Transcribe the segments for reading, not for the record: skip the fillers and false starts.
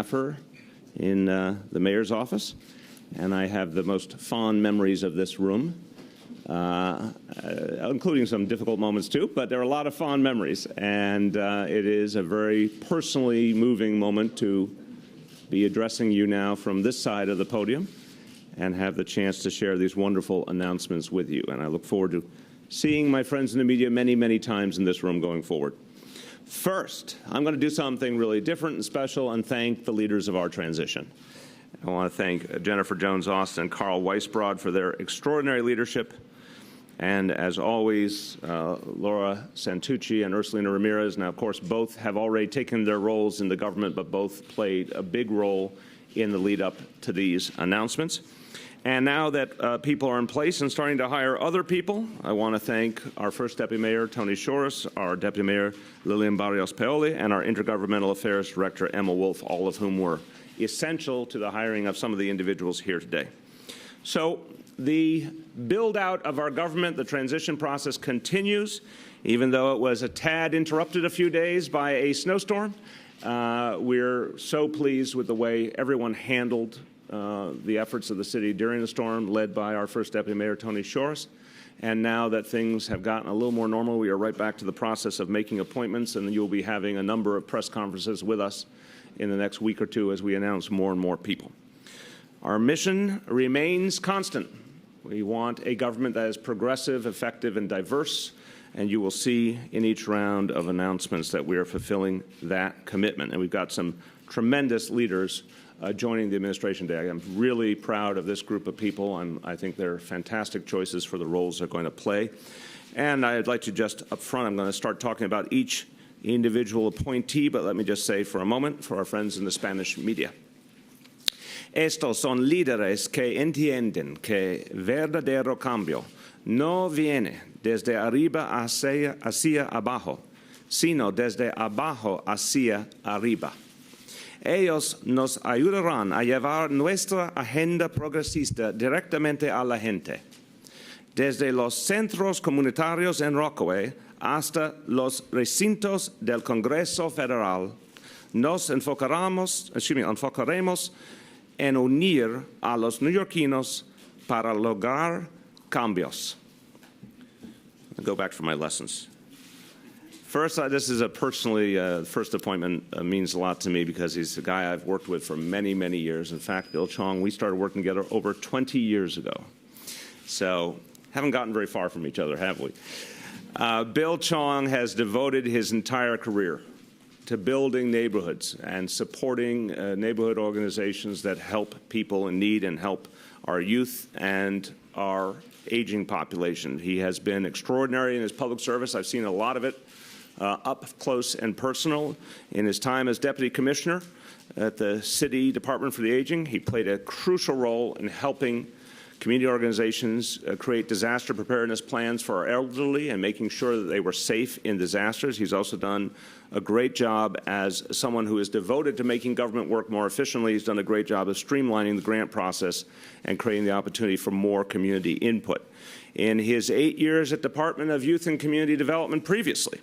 staffer in the mayor's office, and I have the most fond memories of this room, including some difficult moments too, but there are a lot of fond memories, and it is a very personally moving moment to be addressing you now from this side of the podium and have the chance to share these wonderful announcements with you. And I look forward to seeing my friends in the media many, many times in this room going forward. First, I'm going to do something really different and special and thank the leaders of our transition. I want to thank Jennifer Jones-Austin and Carl Weisbrod for their extraordinary leadership. And as always, Laura Santucci and Ursulina Ramirez. Now, of course, both have already taken their roles in the government, but both played a big role in the lead up to these announcements. And now that people are in place and starting to hire other people, I want to thank our first Deputy Mayor, Tony Shores, our Deputy Mayor, Lillian Barrios Paoli, and our Intergovernmental Affairs Director, Emma Wolf, all of whom were essential to the hiring of some of the individuals here today. So the build-out of our government, the transition process continues, even though it was a tad interrupted a few days by a snowstorm. We're so pleased with the way everyone handled the efforts of the city during the storm, led by our first Deputy Mayor, Tony Shores. And now that things have gotten a little more normal, we are right back to the process of making appointments, and you'll be having a number of press conferences with us in the next week or two as we announce more and more people. Our mission remains constant. We want a government that is progressive, effective, and diverse, and you will see in each round of announcements that we are fulfilling that commitment. And we've got some tremendous leaders joining the administration today. I'm really proud of this group of people, and I think they're fantastic choices for the roles they're going to play. And I'd like to just up front, I'm going to start talking about each individual appointee, but let me just say for a moment, for our friends in the Spanish media. Estos son líderes que entienden que verdadero cambio no viene desde arriba hacia abajo, sino desde abajo hacia arriba. Ellos nos ayudarán a llevar nuestra agenda progresista directamente a la gente. Desde los centros comunitarios en Rockaway hasta los recintos del Congreso Federal, nos enfocaremos en unir a los neoyorquinos para lograr cambios. I'll go back for my lessons. First, this is a personally, first appointment means a lot to me because he's a guy I've worked with for many, many years. In fact, Bill Chong, we started working together over 20 years ago. So, haven't gotten very far from each other, have we? Bill Chong has devoted his entire career to building neighborhoods and supporting neighborhood organizations that help people in need and help our youth and our aging population. He has been extraordinary in his public service. I've seen a lot of it up close and personal. In his time as Deputy Commissioner at the City Department for the Aging, he played a crucial role in helping community organizations create disaster preparedness plans for our elderly and making sure that they were safe in disasters. He's also done a great job as someone who is devoted to making government work more efficiently. He's done a great job of streamlining the grant process and creating the opportunity for more community input. In his 8 years at Department of Youth and Community Development previously,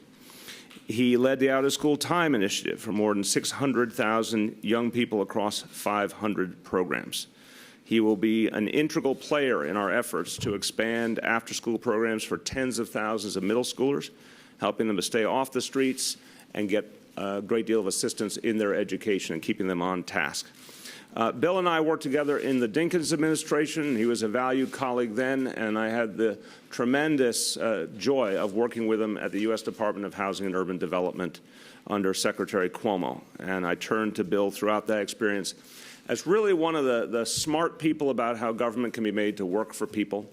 he led the out-of-school time initiative for more than 600,000 young people across 500 programs. He will be an integral player in our efforts to expand after-school programs for tens of thousands of middle schoolers, helping them to stay off the streets and get a great deal of assistance in their education and keeping them on task. Bill and I worked together in the Dinkins administration. He was a valued colleague then, and I had the tremendous joy of working with him at the U.S. Department of Housing and Urban Development under Secretary Cuomo. And I turned to Bill throughout that experience as really one of the smart people about how government can be made to work for people.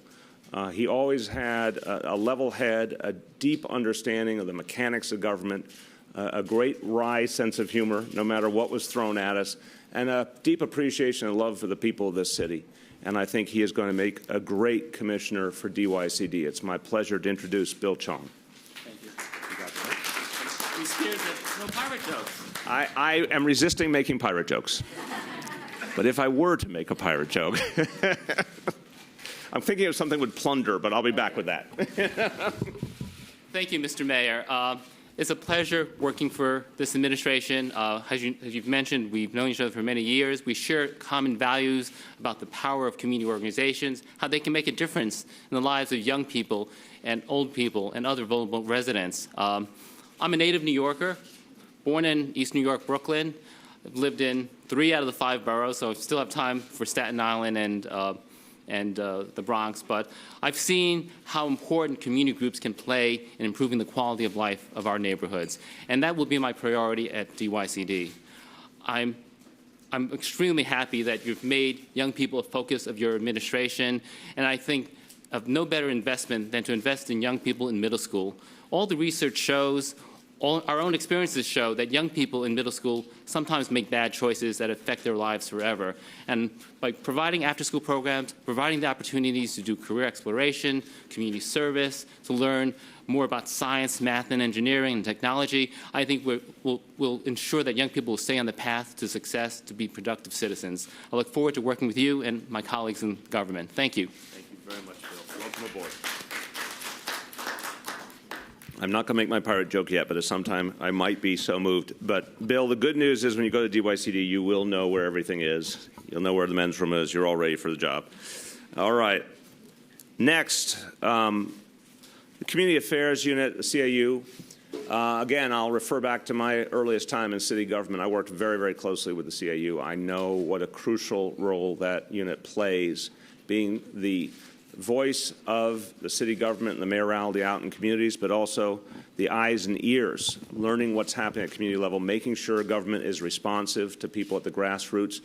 He always had a level head, a deep understanding of the mechanics of government, a great wry sense of humor, no matter what was thrown at us, and a deep appreciation and love for the people of this city. And I think he is going to make a great commissioner for DYCD. It's my pleasure to introduce Bill Chong. Thank you. He's scared that no pirate jokes. I am resisting making pirate jokes. But if I were to make a pirate joke, I'm thinking of something with plunder, but I'll be back with that. Thank you, Mr. Mayor. It's a pleasure working for this administration. As you've mentioned, we've known each other for many years. We share common values about the power of community organizations, how they can make a difference in the lives of young people and old people and other vulnerable residents. I'm a native New Yorker, born in East New York, Brooklyn. I've lived in 3 out of the 5 boroughs, so I still have time for Staten Island and the Bronx, but I've seen how important community groups can play in improving the quality of life of our neighborhoods, and that will be my priority at DYCD. I'm extremely happy that you've made young people a focus of your administration, and I think of no better investment than to invest in young people in middle school. All the research shows, our own experiences show that young people in middle school sometimes make bad choices that affect their lives forever. And by providing after-school programs, providing the opportunities to do career exploration, community service, to learn more about science, math, and engineering and technology, I think we'll ensure that young people will stay on the path to success to be productive citizens. I look forward to working with you and my colleagues in government. Thank you. Thank you very much, Bill. Welcome aboard. I'm not going to make my pirate joke yet, but at some time I might be so moved. But, Bill, the good news is when you go to DYCD, you will know where everything is. You'll know where the men's room is. You're all ready for the job. All right. Next, the Community Affairs Unit, the CAU. Again, I'll refer back to my earliest time in city government. I worked very, very closely with the CAU. I know what a crucial role that unit plays, being the voice of the city government and the mayoralty out in communities, but also the eyes and ears, learning what's happening at community level, making sure government is responsive to people at the grassroots.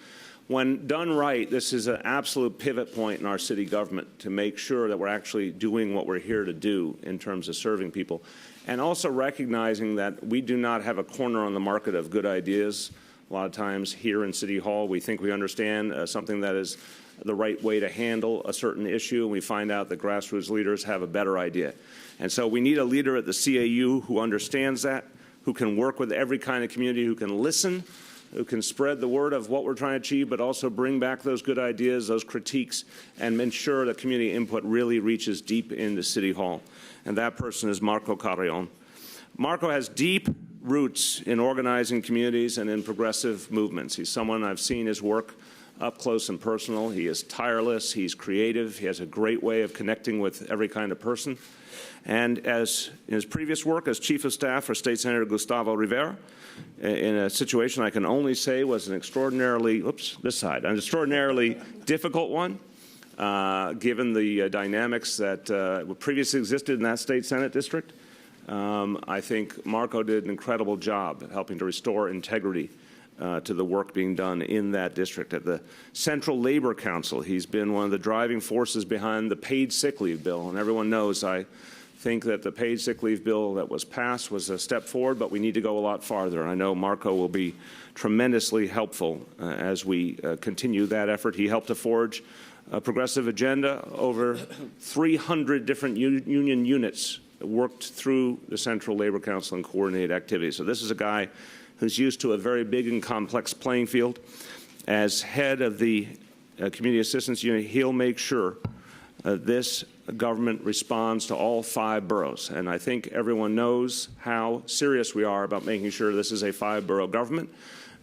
When done right, this is an absolute pivot point in our city government to make sure that we're actually doing what we're here to do in terms of serving people, and also recognizing that we do not have a corner on the market of good ideas. A lot of times here in City Hall, we think we understand something that is the right way to handle a certain issue, and we find out that grassroots leaders have a better idea. And so we need a leader at the CAU who understands that, who can work with every kind of community, who can listen, who can spread the word of what we're trying to achieve, but also bring back those good ideas, those critiques, and ensure that community input really reaches deep into City Hall. And that person is Marco Caveolin. Marco has deep roots in organizing communities and in progressive movements. He's someone I've seen his work up close and personal. He is tireless. He's creative. He has a great way of connecting with every kind of person. And as in his previous work as Chief of Staff for State Senator Gustavo Rivera, in a situation I can only say was an extraordinarily, an extraordinarily difficult one, given the dynamics that previously existed in that state Senate district. I think Marco did an incredible job at helping to restore integrity to the work being done in that district. At the Central Labor Council, he's been one of the driving forces behind the paid sick leave bill. And everyone knows I think that the paid sick leave bill that was passed was a step forward, but we need to go a lot farther. I know Marco will be tremendously helpful as we continue that effort. He helped to forge a progressive agenda. Over 300 different union units worked through the Central Labor Council and coordinated activities. So this is a guy who's used to a very big and complex playing field. As head of the Community Assistance Unit, he'll make sure this government responds to all 5 boroughs. And I think everyone knows how serious we are about making sure this is a 5-borough government.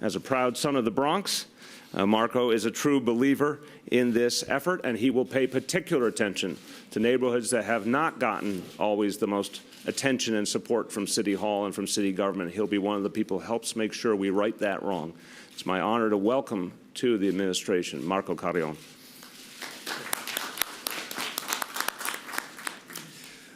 As a proud son of the Bronx, Marco is a true believer in this effort, and he will pay particular attention to neighborhoods that have not gotten always the most attention and support from City Hall and from city government. He'll be one of the people who helps make sure we right that wrong. It's my honor to welcome to the administration Marco Caveolin.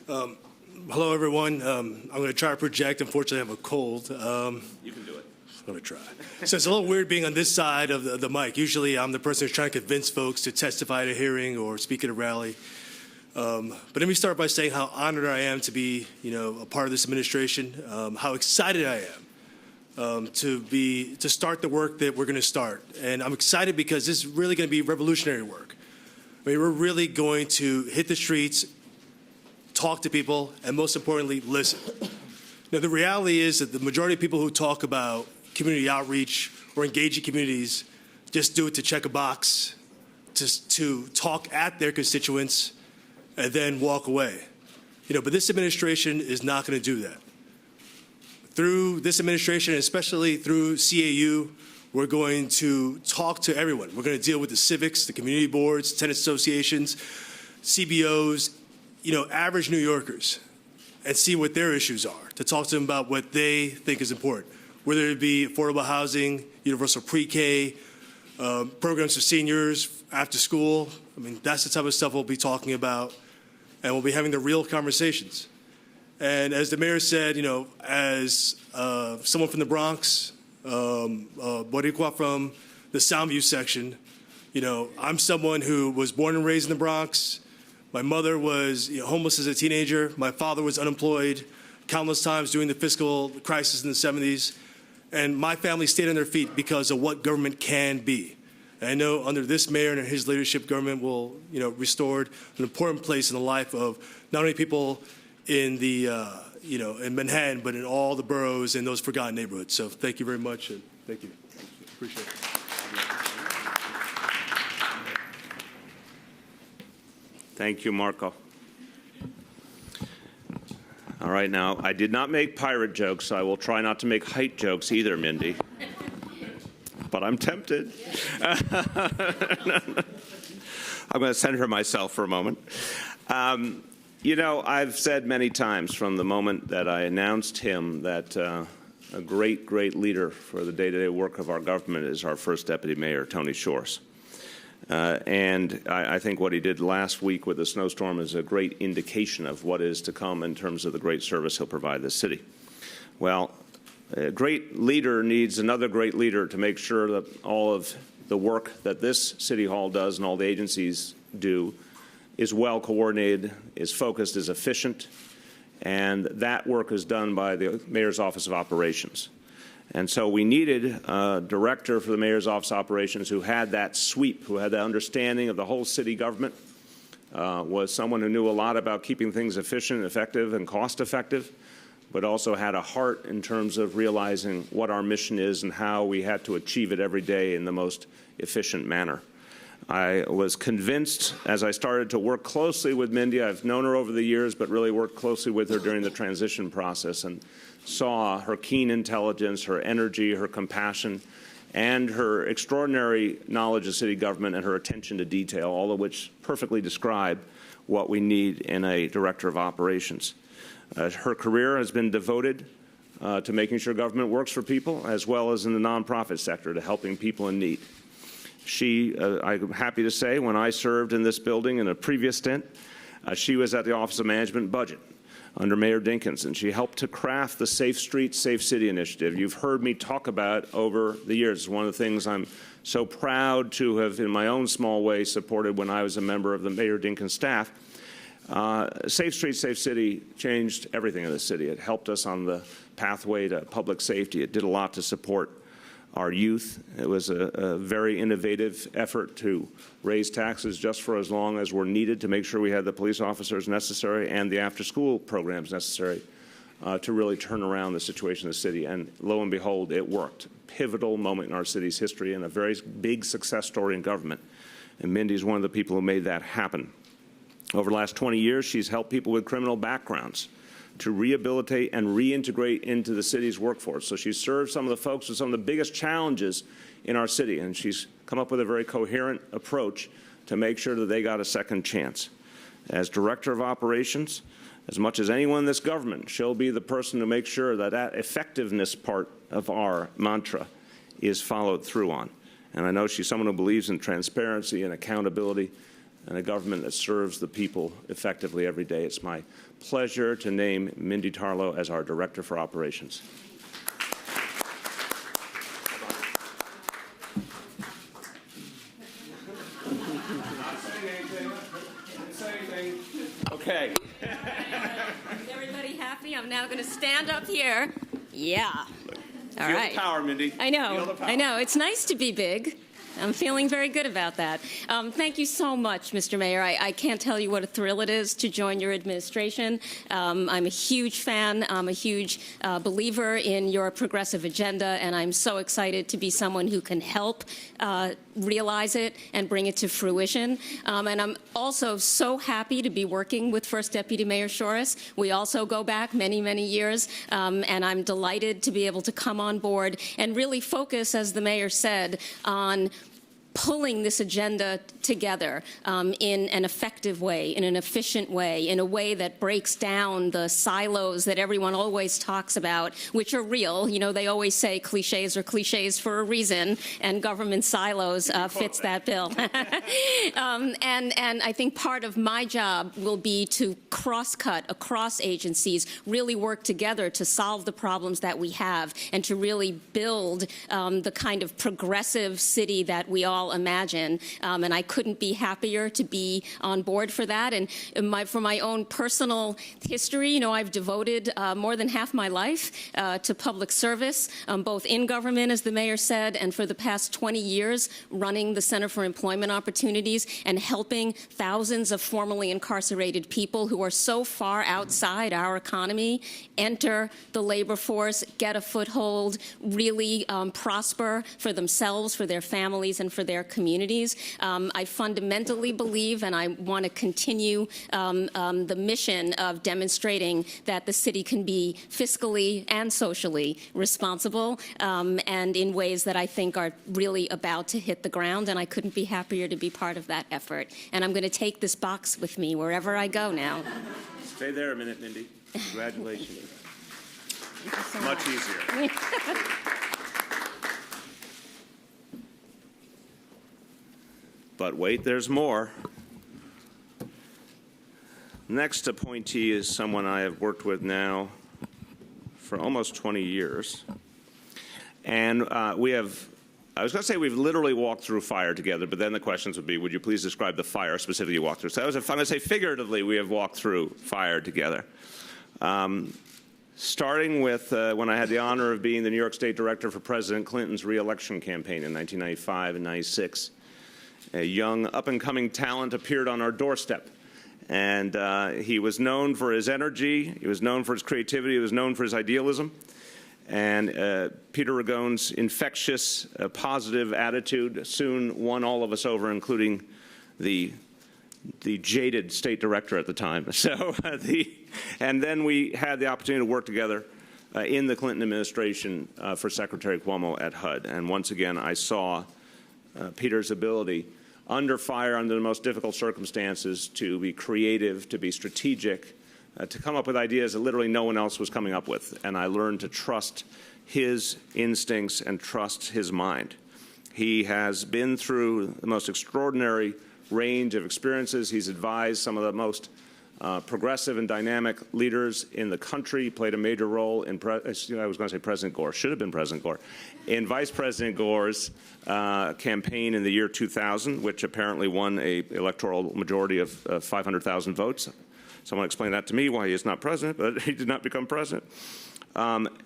Hello, everyone. I'm going to try to project. Unfortunately, I have a cold. You can do it. I'm going to try. So it's a little weird being on this side of the mic. Usually, I'm the person who's trying to convince folks to testify at a hearing or speak at a rally. But let me start by saying how honored I am to be, a part of this administration. How excited I am to start the work that we're going to start. And I'm excited because this is really going to be revolutionary work. I mean, we're really going to hit the streets, talk to people, and most importantly, listen. Now, the reality is that the majority of people who talk about community outreach or engaging communities just do it to check a box, just to talk at their constituents, and then walk away. But this administration is not going to do that. through this administration, especially through CAU, we're going to talk to everyone. We're going to deal with the civics, the community boards, tenant associations, CBOs, average New Yorkers, and see what their issues are, to talk to them about what they think is important, whether it be affordable housing, universal pre-K, programs for seniors, after school. I mean, that's the type of stuff we'll be talking about, and we'll be having the real conversations. And as the mayor said, as someone from the Bronx, Boricua from the Soundview section, I'm someone who was born and raised in the Bronx. My mother was homeless as a teenager. My father was unemployed countless times during the fiscal crisis in the 70s. And my family stayed on their feet because of what government can be. And I know under this mayor and his leadership, government will, restored an important place in the life of not only people in the, in Manhattan, but in all the boroughs and those forgotten neighborhoods. So thank you very much, and thank you. Appreciate it. Thank you, Marco. All right, now, I did not make pirate jokes, so I will try not to make height jokes either, Mindy. But I'm tempted. I'm going to center myself for a moment. I've said many times from the moment that I announced him that a great, great leader for the day-to-day work of our government is our first deputy mayor, Tony Shores. And I think what he did last week with the snowstorm is a great indication of what is to come in terms of the great service he'll provide the city. Well, a great leader needs another great leader to make sure that all of the work that this City Hall does and all the agencies do is well coordinated, is focused, is efficient, and that work is done by the Mayor's Office of Operations. And so we needed a director for the Mayor's Office of Operations who had that sweep, who had that understanding of the whole city government, was someone who knew a lot about keeping things efficient, effective, and cost-effective, but also had a heart in terms of realizing what our mission is and how we had to achieve it every day in the most efficient manner. I was convinced as I started to work closely with Mindy, I've known her over the years, but really worked closely with her during the transition process and saw her keen intelligence, her energy, her compassion, and her extraordinary knowledge of city government and her attention to detail, all of which perfectly describe what we need in a director of operations. Her career has been devoted to making sure government works for people, as well as in the nonprofit sector, to helping people in need. I'm happy to say, when I served in this building in a previous stint, she was at the Office of Management and Budget under Mayor Dinkins, and she helped to craft the Safe Streets, Safe City initiative. You've heard me talk about over the years. It's one of the things I'm so proud to have, in my own small way, supported when I was a member of the Mayor Dinkins staff. Safe Streets, Safe City changed everything in the city. It helped us on the pathway to public safety. It did a lot to support our youth. It was a very innovative effort to raise taxes just for as long as were needed to make sure we had the police officers necessary and the after-school programs necessary to really turn around the situation in the city. And lo and behold, it worked. Pivotal moment in our city's history and a very big success story in government. And Mindy's one of the people who made that happen. Over the last 20 years, she's helped people with criminal backgrounds to rehabilitate and reintegrate into the city's workforce. So she served some of the folks with some of the biggest challenges in our city, and she's come up with a very coherent approach to make sure that they got a second chance. As Director of Operations, as much as anyone in this government, she'll be the person to make sure that that effectiveness part of our mantra is followed through on. And I know she's someone who believes in transparency and accountability and a government that serves the people effectively every day. It's my pleasure to name Mindy Tarlow as our Director for Operations. Okay. Is everybody happy? I'm now going to stand up here. Yeah. All Feel right. the power, Mindy. I know. Feel the power. I know. It's nice to be big. I'm feeling very good about that. Thank you so much, Mr. Mayor. I can't tell you what a thrill it is to join your administration. I'm a huge fan. I'm a huge believer in your progressive agenda, and I'm so excited to be someone who can help realize it and bring it to fruition. And I'm also so happy to be working with First Deputy Mayor Shores. We also go back many, many years, and I'm delighted to be able to come on board and really focus, as the mayor said, on pulling this agenda together in an effective way, in an efficient way, in a way that breaks down the silos that everyone always talks about, which are real. You know, they always say cliches are cliches for a reason, and government silos fits that bill. And I think part of my job will be to cross-cut across agencies, really work together to solve the problems that we have, and to really build the kind of progressive city that we all imagine, and I couldn't be happier to be on board for that. And for my own personal history, you know, I've devoted more than half my life to public service, both in government, as the mayor said, and for the past 20 years running the Center for Employment Opportunities and helping thousands of formerly incarcerated people who are so far outside our economy enter the labor force, get a foothold, really prosper for themselves, for their families, and for their communities. I fundamentally believe, and I want to continue the mission of demonstrating that the city can be fiscally and socially responsible, and in ways that I think are really about to hit the ground, and I couldn't be happier to be part of that effort. And I'm going to take this box with me wherever I go now. Stay there a minute, Mindy. Congratulations. Thank you so Much easier. But wait, there's more. Next appointee is someone I have worked with now for almost 20 years. And I was going to say we've literally walked through fire together, but then the questions would be, would you please describe the fire specifically you walked through? So I'm going to say figuratively we have walked through fire together. Starting with when I had the honor of being the New York State Director for President Clinton's re-election campaign in 1995 and 96. A young up-and-coming talent appeared on our doorstep. And he was known for his energy, he was known for his creativity, he was known for his idealism. And Peter Ragone's infectious, positive attitude soon won all of us over, including the jaded state director at the time. So and then we had the opportunity to work together in the Clinton administration for Secretary Cuomo at HUD. And once again, I saw Peter's ability under fire, under the most difficult circumstances, to be creative, to be strategic, to come up with ideas that literally no one else was coming up with. And I learned to trust his instincts and trust his mind. He has been through the most extraordinary range of experiences. He's advised some of the most progressive and dynamic leaders in the country. He played a major role in, I was going to say President Gore, should have been President Gore, in Vice President Gore's campaign in the year 2000, which apparently won an electoral majority of 500,000 votes. Someone explained that to me, why he is not president, but he did not become president.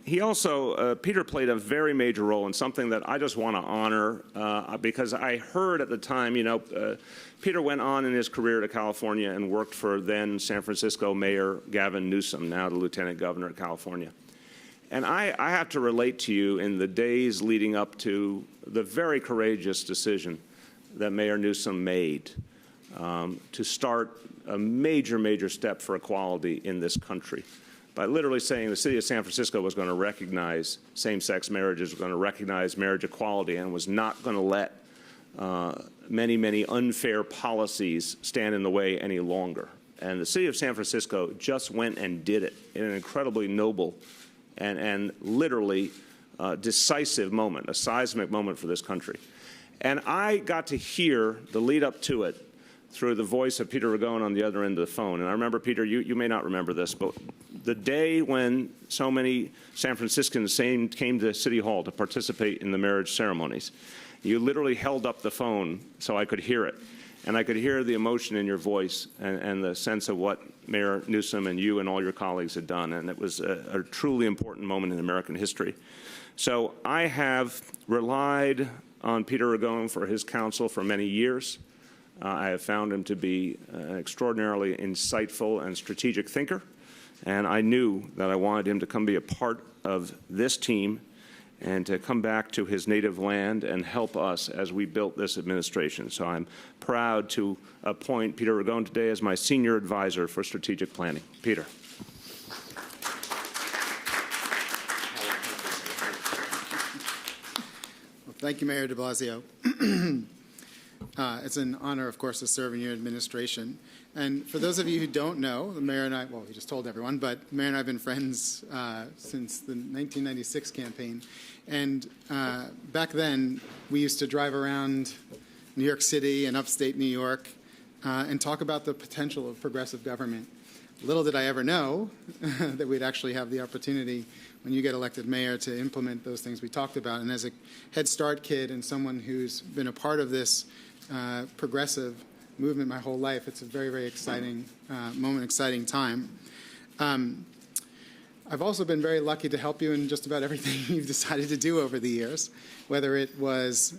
He also, Peter played a very major role in something that I just want to honor because I heard at the time, Peter went on in his career to California and worked for then San Francisco Mayor Gavin Newsom, now the Lieutenant Governor of California. And I have to relate to you in the days leading up to the very courageous decision that Mayor Newsom made to start a major, major step for equality in this country by literally saying the city of San Francisco was going to recognize same-sex marriages, was going to recognize marriage equality, and was not going to let many, many unfair policies stand in the way any longer. And the city of San Francisco just went and did it in an incredibly noble and literally decisive moment, a seismic moment for this country. And I got to hear the lead up to it through the voice of Peter Ragone on the other end of the phone. And I remember, Peter, you may not remember this, but the day when so many San Franciscans came to City Hall to participate in the marriage ceremonies, you literally held up the phone so I could hear it. And I could hear the emotion in your voice and the sense of what Mayor Newsom and you and all your colleagues had done. And it was a truly important moment in American history. So I have relied on Peter Ragone for his counsel for many years. I have found him to be an extraordinarily insightful and strategic thinker, and I knew that I wanted him to come be a part of this team and to come back to his native land and help us as we built this administration. So I'm proud to appoint Peter Ragone today as my senior advisor for strategic planning. Peter. Well, thank you, Mayor de Blasio. It's an honor, of course, to serve in your administration. And for those of you who don't know, the mayor and I, well, he just told everyone, but the mayor and I have been friends since the 1996 campaign. And back then, we used to drive around New York City and upstate New York and talk about the potential of progressive government. Little did I ever know that we'd actually have the opportunity, when you get elected mayor, to implement those things we talked about. And as a Head Start kid and someone who's been a part of this progressive movement my whole life, it's a very, very exciting moment, exciting time. I've also been very lucky to help you in just about everything you've decided to do over the years, whether it was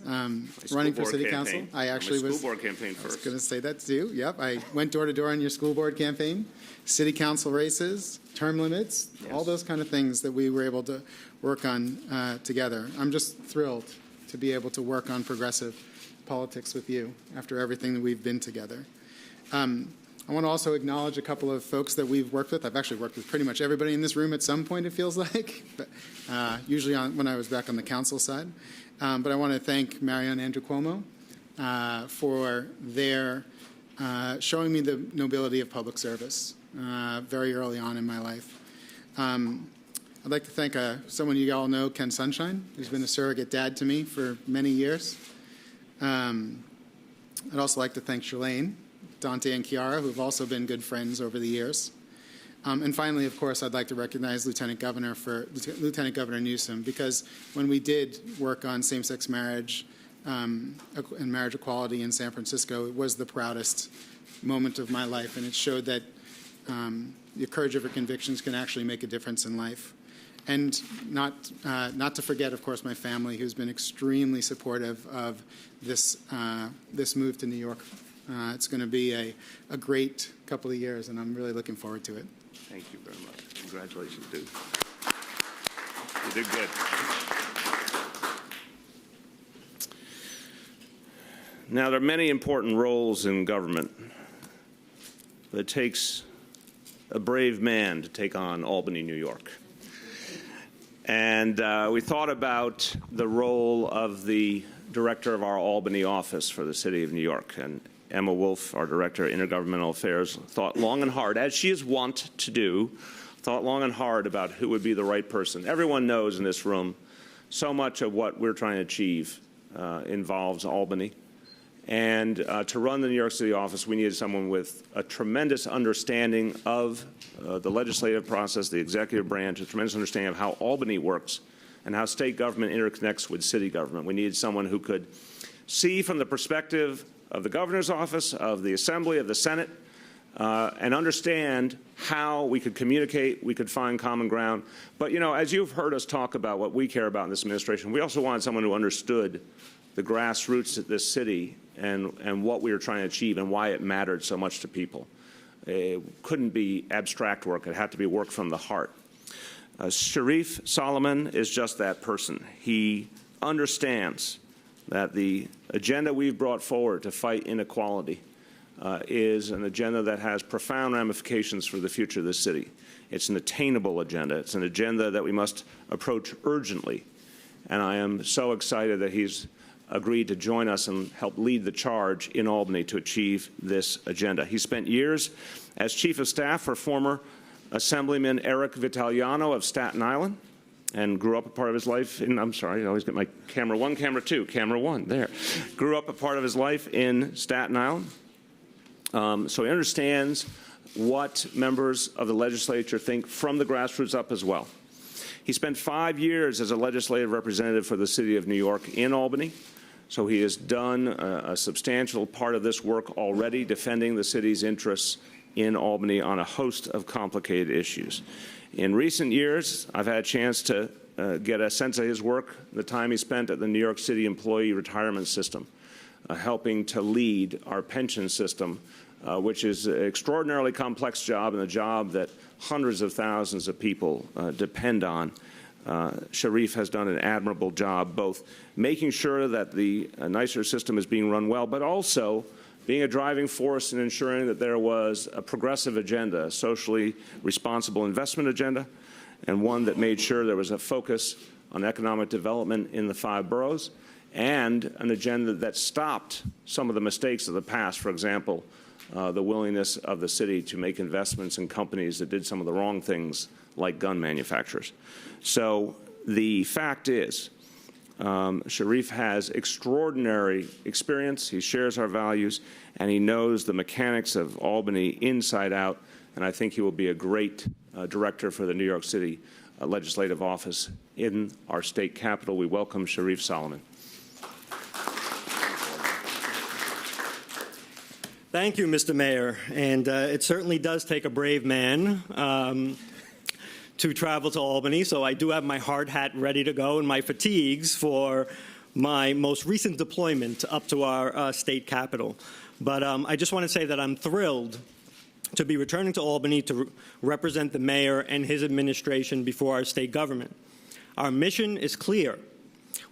running for city council. I actually was school board campaign first. I was going to say that too. Yep, I went door to door on your school board campaign, city council races, term limits, all those kind of things that we were able to work on together. I'm just thrilled to be able to work on progressive politics with you after everything that we've been together. I want to also acknowledge a couple of folks that we've worked with. I've actually worked with pretty much everybody in this room at some point, it feels like, but, usually when I was back on the council side. But I want to thank Marion Andrew Cuomo for their showing me the nobility of public service very early on in my life. I'd like to thank someone you all know, Ken Sunshine, who's been a surrogate dad to me for many years. I'd also like to thank Shalane, Dante, and Chiara, who have also been good friends over the years. And finally, of course, I'd like to recognize Lieutenant Governor Newsom, because when we did work on same-sex marriage and marriage equality in San Francisco, it was the proudest moment of my life, and it showed that the courage of your convictions can actually make a difference in life. And not to forget, of course, my family, who's been extremely supportive of this move to New York. It's going to be a great couple of years, and I'm really looking forward to it. Thank you very much. Congratulations, dude. You did good. Now, there are many important roles in government, but it takes a brave man to take on Albany, New York. And we thought about the role of the director of our Albany office for the city of New York. And Emma Wolf, our director of intergovernmental affairs, thought long and hard, as she is wont to do, thought long and hard about who would be the right person. Everyone knows in this room so much of what we're trying to achieve involves Albany. And to run the New York City office, we needed someone with a tremendous understanding of the legislative process, the executive branch, a tremendous understanding of how Albany works and how state government interconnects with city government. We needed someone who could see from the perspective of the governor's office, of the assembly, of the Senate, and understand how we could communicate, we could find common ground. But, you know, as you've heard us talk about what we care about in this administration, we also wanted someone who understood the grassroots of this city and what we were trying to achieve and why it mattered so much to people. It couldn't be abstract work. It had to be work from the heart. Sharif Solomon is just that person. He understands that the agenda we've brought forward to fight inequality is an agenda that has profound ramifications for the future of this city. It's an attainable agenda. It's an agenda that we must approach urgently. And I am so excited that he's agreed to join us and help lead the charge in Albany to achieve this agenda. He spent years as chief of staff for former Assemblyman Eric Vitaliano of Staten Island and grew up a part of his life in, I'm sorry, I always get my camera one, camera two, camera one, there. Grew up a part of his life in Staten Island. So he understands what members of the legislature think from the grassroots up as well. He spent 5 years as a legislative representative for the city of New York in Albany. So he has done a substantial part of this work already, defending the city's interests in Albany on a host of complicated issues. In recent years, I've had a chance to get a sense of his work, the time he spent at the New York City Employee Retirement System, helping to lead our pension system, which is an extraordinarily complex job and a job that hundreds of thousands of people depend on. Sharif has done an admirable job, both making sure that the NYSER system is being run well, but also being a driving force in ensuring that there was a progressive agenda, a socially responsible investment agenda, and one that made sure there was a focus on economic development in the 5 boroughs, and an agenda that stopped some of the mistakes of the past. For example, the willingness of the city to make investments in companies that did some of the wrong things, like gun manufacturers. So the fact is, Sharif has extraordinary experience, he shares our values, and he knows the mechanics of Albany inside out, and I think he will be a great director for the New York City legislative office in our state capital. We welcome Sharif Solomon. Thank you, Mr. Mayor. And it certainly does take a brave man to travel to Albany, so I do have my hard hat ready to go and my fatigues for my most recent deployment up to our state capital. But I just want to say that I'm thrilled to be returning to Albany to represent the mayor and his administration before our state government. Our mission is clear.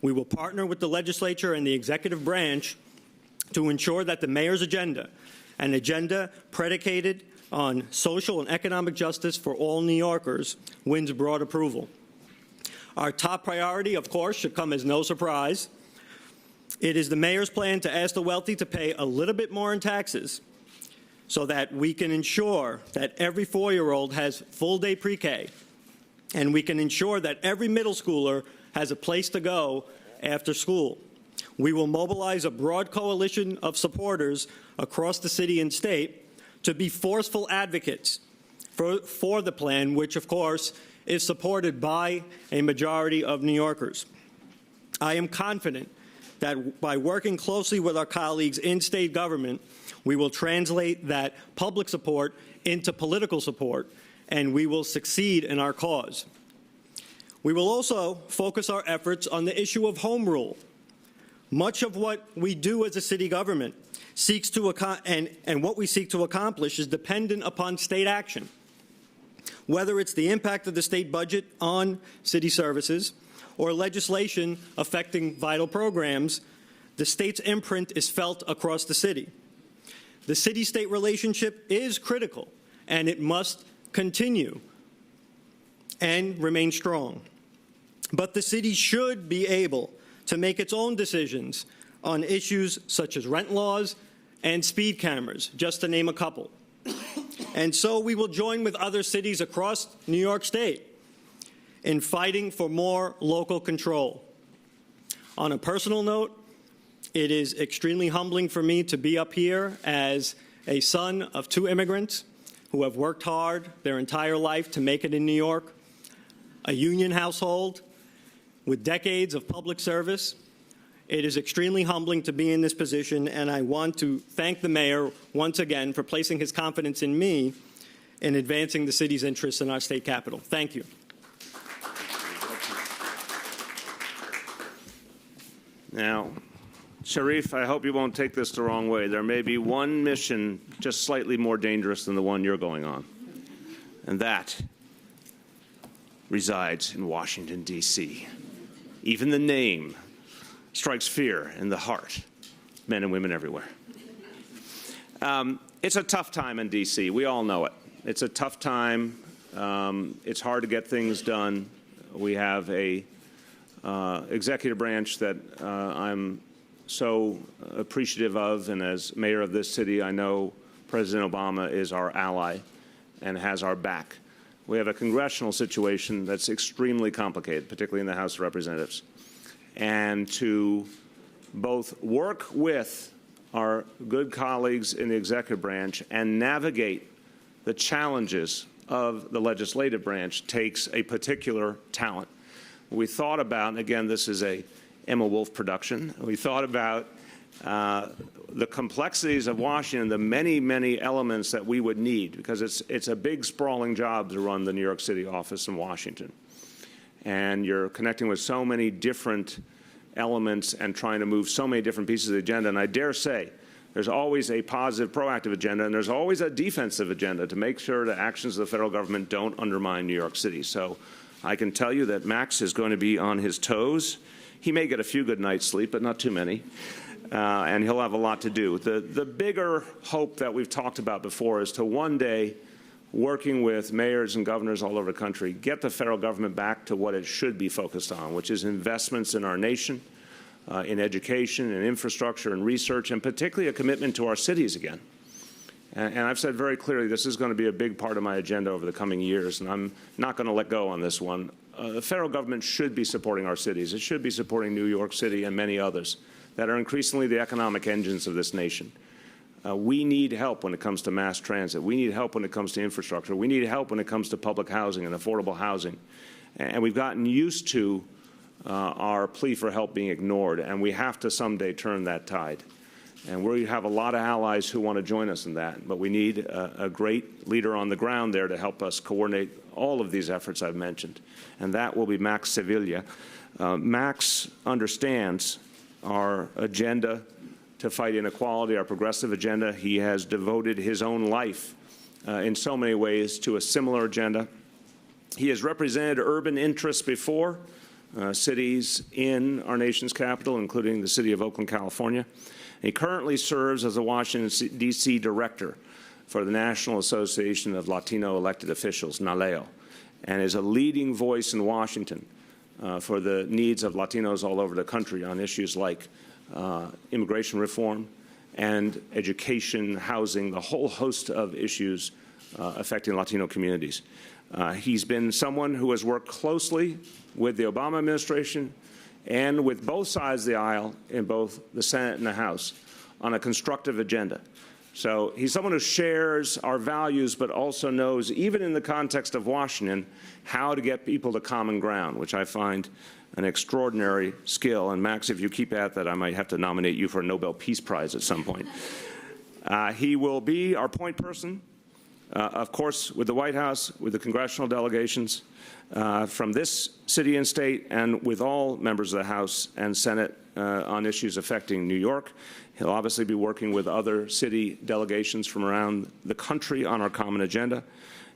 We will partner with the legislature and the executive branch to ensure that the mayor's agenda, an agenda predicated on social and economic justice for all New Yorkers, wins broad approval. Our top priority, of course, should come as no surprise. It is the mayor's plan to ask the wealthy to pay a little bit more in taxes so that we can ensure that every 4-year-old has full-day pre-K, and we can ensure that every middle schooler has a place to go after school. We will mobilize a broad coalition of supporters across the city and state to be forceful advocates for the plan, which, of course, is supported by a majority of New Yorkers. I am confident that by working closely with our colleagues in state government, we will translate that public support into political support, and we will succeed in our cause. We will also focus our efforts on the issue of home rule. Much of what we do as a city government seeks to and what we seek to accomplish is dependent upon state action. Whether it's the impact of the state budget on city services or legislation affecting vital programs, the state's imprint is felt across the city. The city-state relationship is critical, and it must continue and remain strong. But the city should be able to make its own decisions on issues such as rent laws and speed cameras, just to name a couple. And so we will join with other cities across New York State in fighting for more local control. On a personal note, it is extremely humbling for me to be up here as a son of 2 immigrants who have worked hard their entire life to make it in New York, a union household with decades of public service. It is extremely humbling to be in this position, and I want to thank the mayor once again for placing his confidence in me in advancing the city's interests in our state capital. Thank you. Now, Sharif, I hope you won't take this the wrong way. There may be one mission just slightly more dangerous than the one you're going on, and that resides in Washington, D.C. Even the name strikes fear in the heart, men and women everywhere. It's a tough time in D.C. We all know it. It's a tough time. It's hard to get things done. We have a executive branch that I'm so appreciative of, and as mayor of this city, I know President Obama is our ally and has our back. We have a congressional situation that's extremely complicated, particularly in the House of Representatives. And to both work with our good colleagues in the executive branch and navigate the challenges of the legislative branch takes a particular talent. We thought about, and again, this is a Emma Wolf production, we thought about the complexities of Washington, the many, many elements that we would need, because it's a big, sprawling job to run the New York City office in Washington. and you're connecting with so many different elements and trying to move so many different pieces of the agenda. And I dare say there's always a positive, proactive agenda, and there's always a defensive agenda to make sure the actions of the federal government don't undermine New York City. So I can tell you that Max is going to be on his toes. He may get a few good nights' sleep, but not too many. And he'll have a lot to do. The bigger hope that we've talked about before is to one day, working with mayors and governors all over the country, get the federal government back to what it should be focused on, which is investments in our nation, in education and infrastructure and research, and particularly a commitment to our cities again. And I've said very clearly this is going to be a big part of my agenda over the coming years, and I'm not going to let go on this one. The federal government should be supporting our cities. It should be supporting New York City and many others that are increasingly the economic engines of this nation. We need help when it comes to mass transit. We need help when it comes to infrastructure. We need help when it comes to public housing and affordable housing. And we've gotten used to our plea for help being ignored, and we have to someday turn that tide. And we have a lot of allies who want to join us in that, but we need a great leader on the ground there to help us coordinate all of these efforts I've mentioned, and that will be Max Siviglia. Max understands our agenda to fight inequality, our progressive agenda. He has devoted his own life in so many ways to a similar agenda. He has represented urban interests before, cities in our nation's capital, including the city of Oakland, California. He currently serves as a Washington, D.C. director for the National Association of Latino Elected Officials, NALEO, and is a leading voice in Washington for the needs of Latinos all over the country on issues like immigration reform and education, housing, the whole host of issues affecting Latino communities. He's been someone who has worked closely with the Obama administration and with both sides of the aisle in both the Senate and the House on a constructive agenda. So he's someone who shares our values, but also knows, even in the context of Washington, how to get people to common ground, which I find an extraordinary skill. And Max, if you keep at that, I might have to nominate you for a Nobel Peace Prize at some point. He will be our point person, of course, with the White House, with the congressional delegations from this city and state, and with all members of the House and Senate on issues affecting New York. He'll obviously be working with other city delegations from around the country on our common agenda,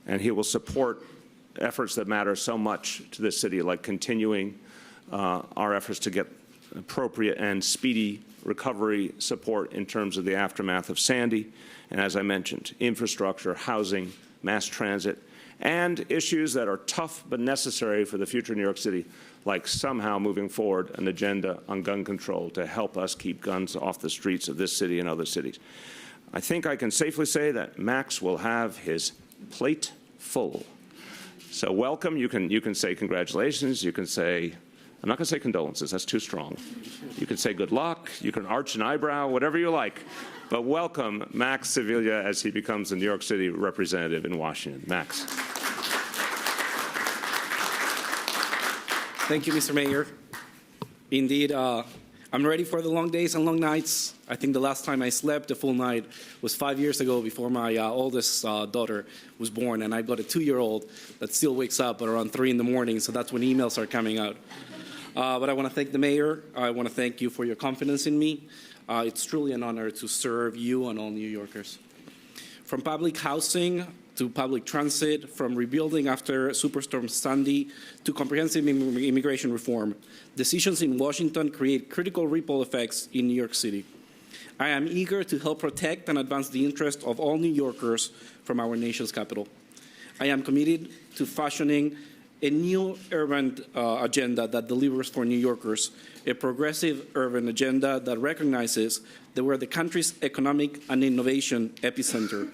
and he will support efforts that matter so much to this city, like continuing our efforts to get appropriate and speedy recovery support in terms of the aftermath of Sandy, and as I mentioned, infrastructure, housing, mass transit, and issues that are tough but necessary for the future of New York City, like somehow moving forward an agenda on gun control to help us keep guns off the streets of this city and other cities. I think I can safely say that Max will have his plate full. So welcome. You can say congratulations. You can say, I'm not going to say condolences. That's too strong. You can say good luck. You can arch an eyebrow, whatever you like. But welcome Max Siviglia as he becomes the New York City representative in Washington. Max. Thank you, Mr. Mayor. Indeed, I'm ready for the long days and long nights. I think the last time I slept a full night was 5 years ago, before my oldest daughter was born, and I've got a 2-year-old that still wakes up at around 3 in the morning, so that's when emails are coming out. But I want to thank the mayor. I want to thank you for your confidence in me. It's truly an honor to serve you and all New Yorkers. From public housing to public transit, from rebuilding after Superstorm Sandy to comprehensive immigration reform, decisions in Washington create critical ripple effects in New York City. I am eager to help protect and advance the interests of all New Yorkers from our nation's capital. I am committed to fashioning a new urban agenda that delivers for New Yorkers, a progressive urban agenda that recognizes that we're the country's economic and innovation epicenter.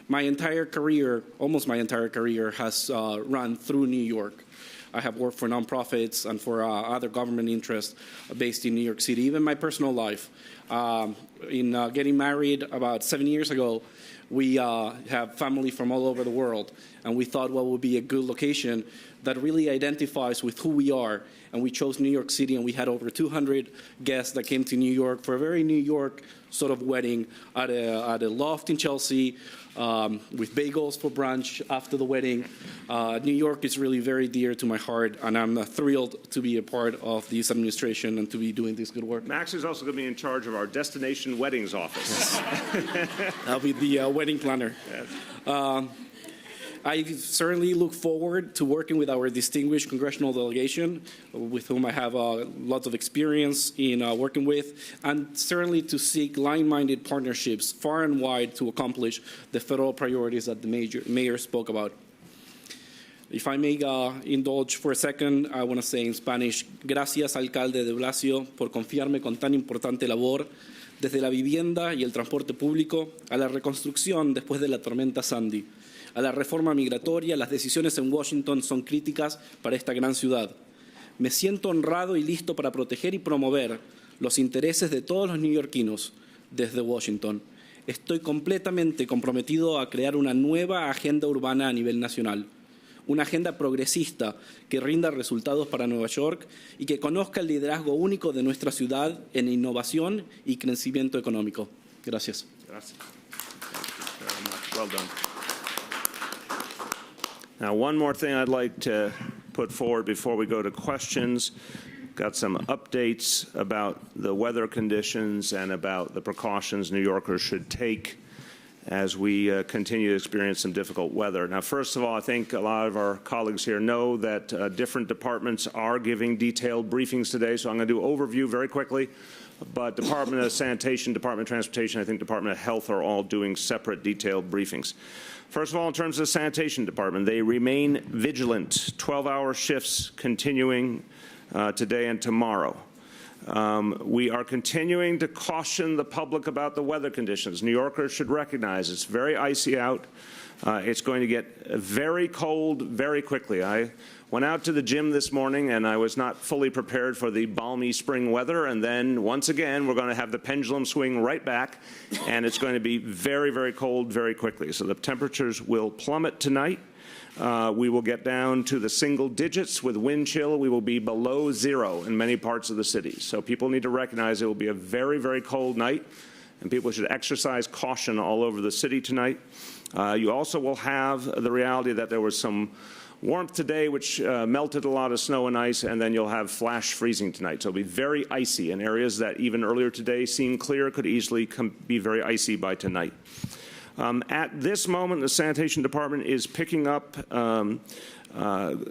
My entire career, almost my entire career, has run through New York. I have worked for nonprofits and for other government interests based in New York City. Even my personal life In getting married about 7 years ago, we have family from all over the world, and we thought what would be a good location that really identifies with who we are. And we chose New York City, and we had over 200 guests that came to New York for a very New York sort of wedding at a loft in Chelsea with bagels for brunch after the wedding. New York is really very dear to my heart, and I'm thrilled to be a part of this administration and to be doing this good work. Max is also going to be in charge of our destination weddings office. I'll be the wedding planner. Yes. I certainly look forward to working with our distinguished congressional delegation, with whom I have lots of experience in working with, and certainly to seek like-minded partnerships far and wide to accomplish the federal priorities that the mayor spoke about. If I may indulge for a second, I want to say in Spanish, gracias, alcalde de Blasio, por confiarme con tan importante labor, desde la vivienda y el transporte público a la reconstrucción después de la tormenta Sandy. A la reforma migratoria, las decisiones en Washington son críticas para esta gran ciudad. Me siento honrado y listo para proteger y promover los intereses de todos los neoyorquinos desde Washington. Estoy completamente comprometido a crear una nueva agenda urbana a nivel nacional, una agenda progresista que rinda resultados para Nueva York y que conozca el liderazgo único de nuestra ciudad en innovación y crecimiento económico. Gracias. Gracias. Thank you very much. Well done. Now, one more thing I'd like to put forward before we go to questions. Got some updates about the weather conditions and about the precautions New Yorkers should take as we continue to experience some difficult weather. Now, first of all, I think a lot of our colleagues here know that different departments are giving detailed briefings today, so I'm going to do an overview very quickly. But Department of Sanitation, Department of Transportation, I think Department of Health are all doing separate detailed briefings. First of all, in terms of the Sanitation Department, they remain vigilant, 12-hour shifts continuing today and tomorrow. We are continuing to caution the public about the weather conditions. New Yorkers should recognize it's very icy out. It's going to get very cold very quickly. I went out to the gym this morning, and I was not fully prepared for the balmy spring weather. And then, once again, we're going to have the pendulum swing right back, and it's going to be very, very cold very quickly. So the temperatures will plummet tonight. We will get down to the single digits with wind chill. We will be below zero in many parts of the city. So people need to recognize it will be a very, very cold night, and people should exercise caution all over the city tonight. You also will have the reality that there was some warmth today, which melted a lot of snow and ice, and then you'll have flash freezing tonight. So it'll be very icy in areas that even earlier today seemed clear could easily be very icy by tonight. At this moment, the Sanitation Department is picking up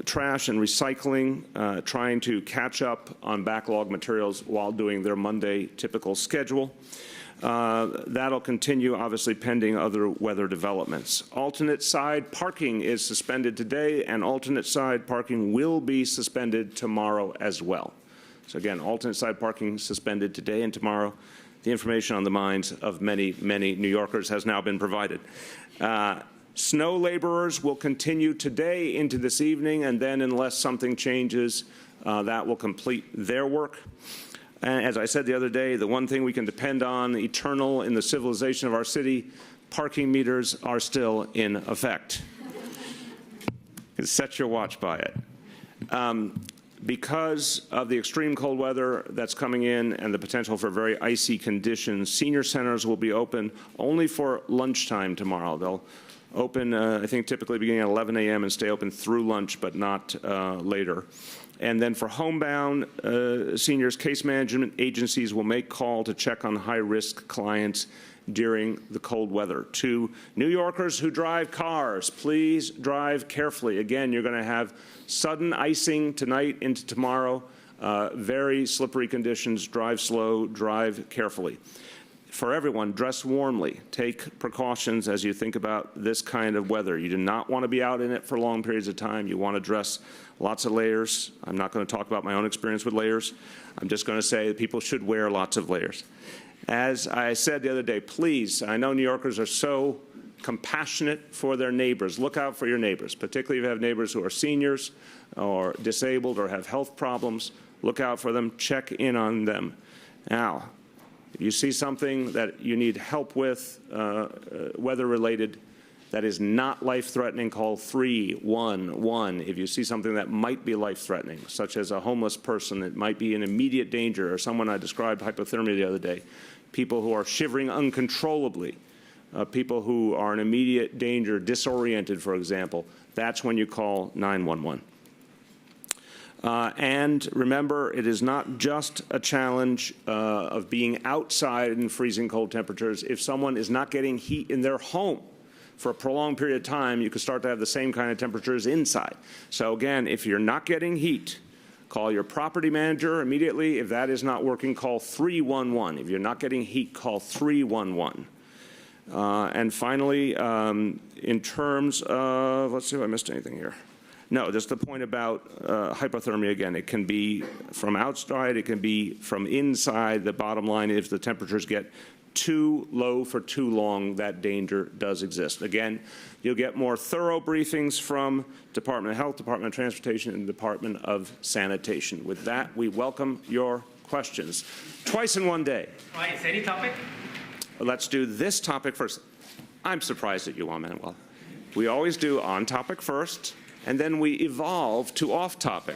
trash and recycling, trying to catch up on backlog materials while doing their Monday typical schedule. That'll continue, obviously, pending other weather developments. Alternate side parking is suspended today, and alternate side parking will be suspended tomorrow as well. So again, alternate side parking suspended today and tomorrow. The information on the minds of many, many New Yorkers has now been provided. Snow laborers will continue today into this evening, and then unless something changes, that will complete their work. And as I said the other day, the one thing we can depend on, eternal in the civilization of our city, parking meters are still in effect. Set your watch by it. Because of the extreme cold weather that's coming in and the potential for very icy conditions, senior centers will be open only for lunchtime tomorrow. They'll open, I think, typically beginning at 11 a.m. and stay open through lunch, but not later. And then for homebound seniors, case management agencies will make call to check on high-risk clients during the cold weather. To New Yorkers who drive cars, please drive carefully. Again, you're going to have sudden icing tonight into tomorrow, very slippery conditions. Drive slow, drive carefully. For everyone, dress warmly. Take precautions as you think about this kind of weather. You do not want to be out in it for long periods of time. You want to dress lots of layers. I'm not going to talk about my own experience with layers. I'm just going to say that people should wear lots of layers. As I said the other day, please, I know New Yorkers are so compassionate for their neighbors. Look out for your neighbors, particularly if you have neighbors who are seniors or disabled or have health problems. Look out for them. Check in on them. Now, If you see something that you need help with, weather-related, that is not life-threatening, call 311. If you see something that might be life-threatening, such as a homeless person that might be in immediate danger, or someone I described hypothermia the other day, people who are shivering uncontrollably, people who are in immediate danger, disoriented, for example, that's when you call 911. And remember, it is not just a challenge of being outside in freezing cold temperatures. If someone is not getting heat in their home for a prolonged period of time, you could start to have the same kind of temperatures inside. So again, if you're not getting heat, call your property manager immediately. If that is not working, call 311. If you're not getting heat, call 311. And finally, in terms of, let's see if I missed anything here. No, just the point about hypothermia again. It can be from outside, it can be from inside. The bottom line is if the temperatures get too low for too long, that danger does exist. Again, you'll get more thorough briefings from Department of Health, Department of Transportation, and Department of Sanitation. With that, we welcome your questions. Twice in one day. Twice. Any topic? Let's do this topic first. I'm surprised at you, Juan Manuel. We always do on topic first, and then we evolve to off topic.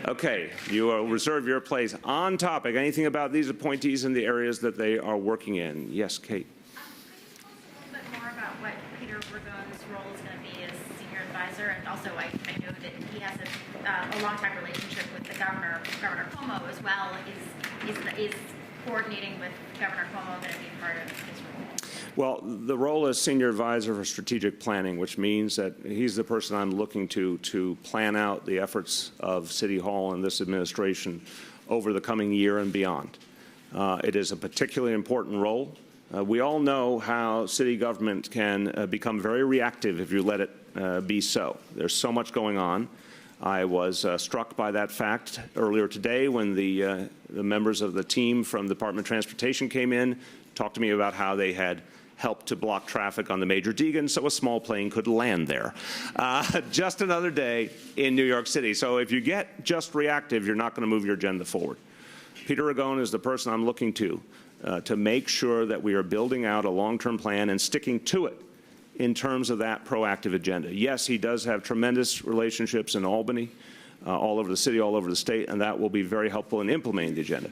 Okay, you will reserve your place on topic. Anything about these appointees and the areas that they are working in? Yes, Kate. Could you tell us a little bit more about what Peter Ragon's role is going to be as senior advisor? And also, I know that he has a long-time relationship with the governor, Governor Cuomo, as well. Is coordinating with Governor Cuomo going to be part of his role? Well, the role as senior advisor for strategic planning, which means that he's the person I'm looking to plan out the efforts of City Hall and this administration over the coming year and beyond. It is a particularly important role. We all know how city government can become very reactive if you let it be so. There's so much going on. I was struck by that fact earlier today when the members of the team from the Department of Transportation came in, talked to me about how they had helped to block traffic on the Major Deegan so a small plane could land there. Just another day in New York City. So if you get just reactive, you're not going to move your agenda forward. Peter Ragon is the person I'm looking to make sure that we are building out a long-term plan and sticking to it in terms of that proactive agenda. Yes, he does have tremendous relationships in Albany, all over the city, all over the state, and that will be very helpful in implementing the agenda.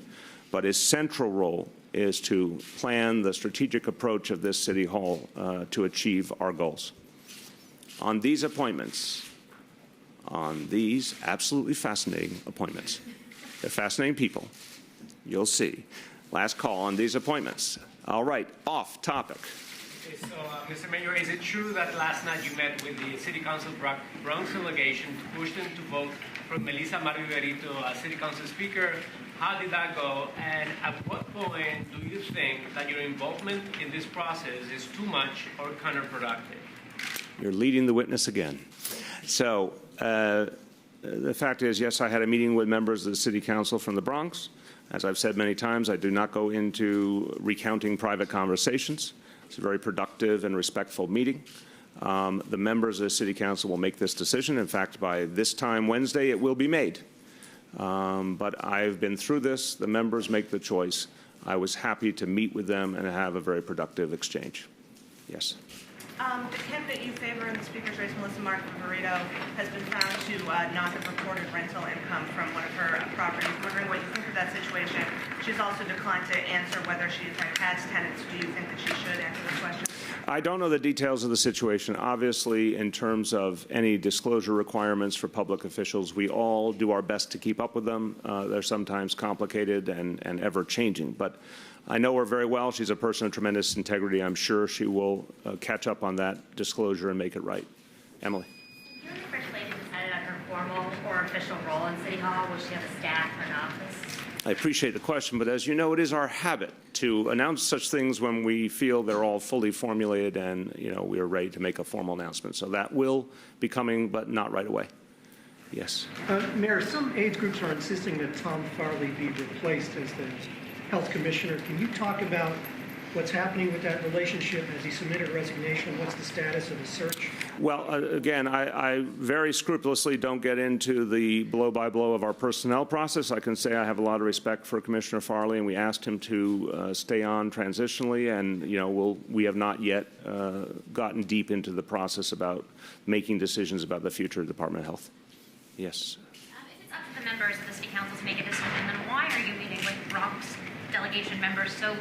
But his central role is to plan the strategic approach of this City Hall to achieve our goals. On these appointments, on these absolutely fascinating appointments, they're fascinating people, you'll see. Last call on these appointments. All right, off topic. Okay, so, Mr. Mayor, is it true that last night you met with the City Council Bronx delegation to push them to vote for Melissa Margarito as City Council Speaker? How did that go? And at what point do you think that your involvement in this process is too much or counterproductive? You're leading the witness again. So the fact is, yes, I had a meeting with members of the City Council from the Bronx. As I've said many times, I do not go into recounting private conversations. It's a very productive and respectful meeting. The members of the City Council will make this decision. In fact, by this time Wednesday, it will be made. But I've been through this. The members make the choice. I was happy to meet with them and have a very productive exchange. Yes. The candidate you favor in the Speaker's race, Melissa Margarito, has been found to not have reported rental income from one of her properties. I'm wondering what you think of that situation. She's also declined to answer whether she has tenants. Do you think that she should answer this question? I don't know the details of the situation. Obviously, in terms of any disclosure requirements for public officials, we all do our best to keep up with them. They're sometimes complicated and ever-changing. But I know her very well. She's a person of tremendous integrity. I'm sure she will catch up on that disclosure and make it right. Emily. Has the First Lady decided on her formal or official role in City Hall? Will she have a staff or an office? I appreciate the question, but as you know, it is our habit to announce such things when we feel they're all fully formulated and, you know, we are ready to make a formal announcement. So that will be coming, but not right away. Yes. Mayor, some age groups are insisting that Tom Farley be replaced as the health commissioner. Can you talk about What's happening with that relationship? Has he submitted a resignation? What's the status of the search? Well, again, I very scrupulously don't get into the blow-by-blow of our personnel process. I can say I have a lot of respect for Commissioner Farley, and we asked him to stay on transitionally, and we have not yet gotten deep into the process about making decisions about the future of the Department of Health. Yes. If it's up to the members of the City Council to make a decision, then why are you meeting with Bronx delegation members so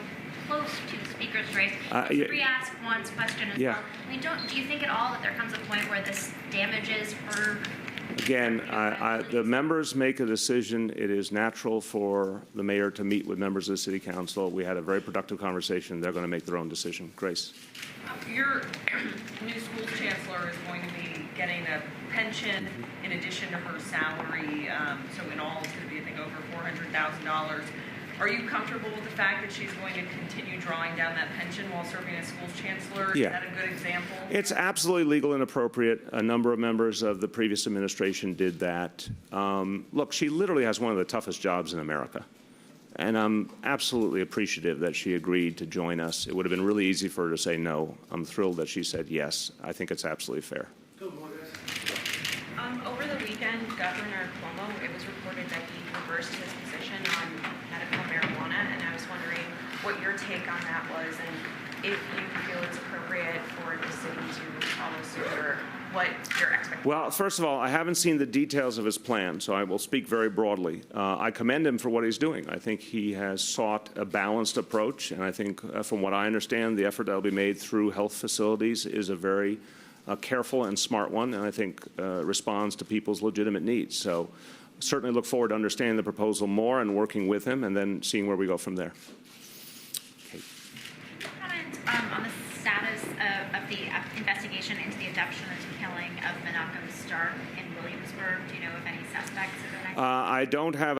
close to the Speaker's race? Re-ask one's question as well. I mean, do you think at all that there comes a point where this damages her? Again, the members make a decision. It is natural for the mayor to meet with members of the City Council. We had a very productive conversation. They're going to make their own decision. Grace. Your new school chancellor is going to be getting a pension in addition to her salary. So in all, it's going to be, I think, over $400,000. Are you comfortable with the fact that she's going to continue drawing down that pension while serving as school chancellor? Yeah. Is that a good example? It's absolutely legal and appropriate. A number of members of the previous administration did that. Look, she literally has one of the toughest jobs in America. And I'm absolutely appreciative that she agreed to join us. It would have been really easy for her to say no. I'm thrilled that she said yes. I think it's absolutely fair. Over the weekend, Governor Cuomo, it was reported that he reversed his position on medical marijuana, and I was wondering what your take on that was, and if you feel it's appropriate for the city to follow suit, or what your expectations. Well, first of all, I haven't seen the details of his plan, so I will speak very broadly. I commend him for what he's doing. I think he has sought a balanced approach, and I think, from what I understand, the effort that will be made through health facilities is a very careful and smart one, and I think responds to people's legitimate needs. So certainly look forward to understanding the proposal more and working with him, and then seeing where we go from there. Can you comment on the status of the investigation into the abduction and killing of Menachem Stark in Williamsburg? Do you know of any suspects? I don't have